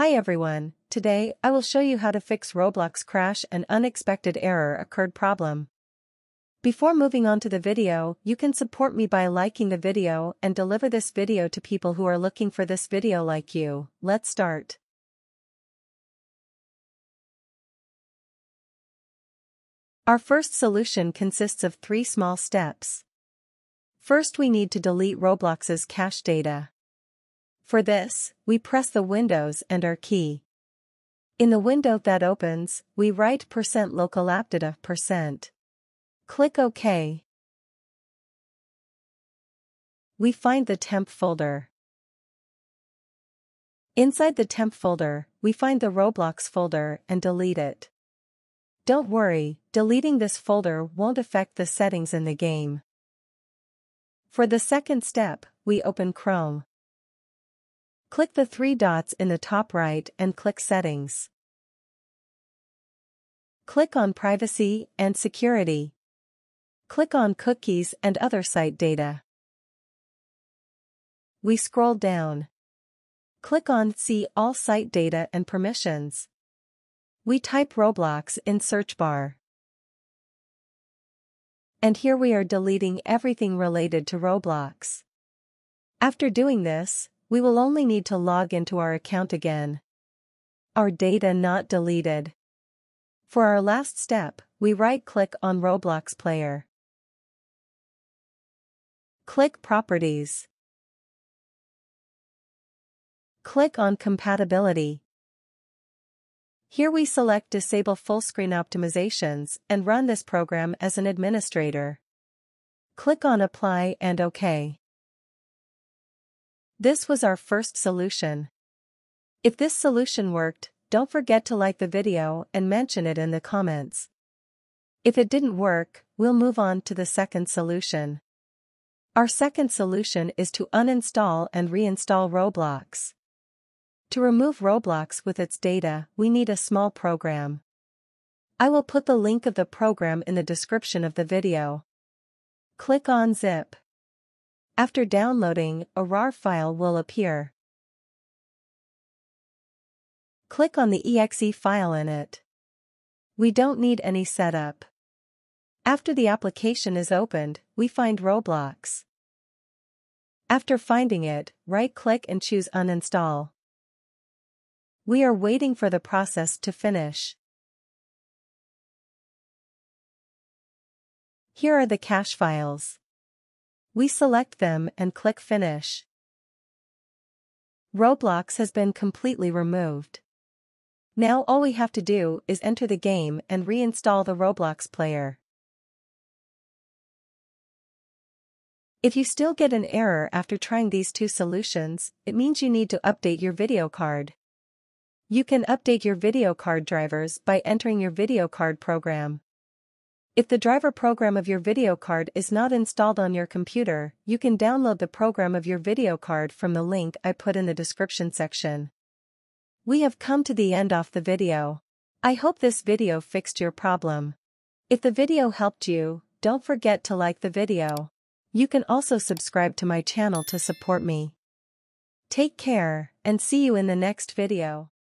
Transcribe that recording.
Hi everyone, today I will show you how to fix Roblox crash and unexpected error occurred problem. Before moving on to the video, you can support me by liking the video and deliver this video to people who are looking for this video like you. Let's start. Our first solution consists of 3 small steps. First, we need to delete Roblox's cache data. For this, we press the Windows and our key. In the window that opens, we write %localappdata%. Click OK. We find the temp folder. Inside the temp folder, we find the Roblox folder and delete it. Don't worry, deleting this folder won't affect the settings in the game. For the second step, we open Chrome. Click the 3 dots in the top right and click Settings. Click on Privacy and Security. Click on Cookies and Other Site Data. We scroll down. Click on See All Site Data and Permissions. We type Roblox in search bar. And here we are deleting everything related to Roblox. After doing this, we will only need to log into our account again. Our data not deleted. For our last step, we right-click on Roblox player. Click Properties. Click on Compatibility. Here we select Disable Full Screen Optimizations and run this program as an administrator. Click on Apply and OK. This was our first solution. If this solution worked, don't forget to like the video and mention it in the comments. If it didn't work, we'll move on to the second solution. Our second solution is to uninstall and reinstall Roblox. To remove Roblox with its data, we need a small program. I will put the link of the program in the description of the video. Click on Zip. After downloading, a RAR file will appear. Click on the exe file in it. We don't need any setup. After the application is opened, we find Roblox. After finding it, right-click and choose Uninstall. We are waiting for the process to finish. Here are the cache files. We select them and click Finish. Roblox has been completely removed. Now all we have to do is enter the game and reinstall the Roblox player. If you still get an error after trying these 2 solutions, it means you need to update your video card. You can update your video card drivers by entering your video card program. If the driver program of your video card is not installed on your computer, you can download the program of your video card from the link I put in the description section. We have come to the end of the video. I hope this video fixed your problem. If the video helped you, don't forget to like the video. You can also subscribe to my channel to support me. Take care, and see you in the next video.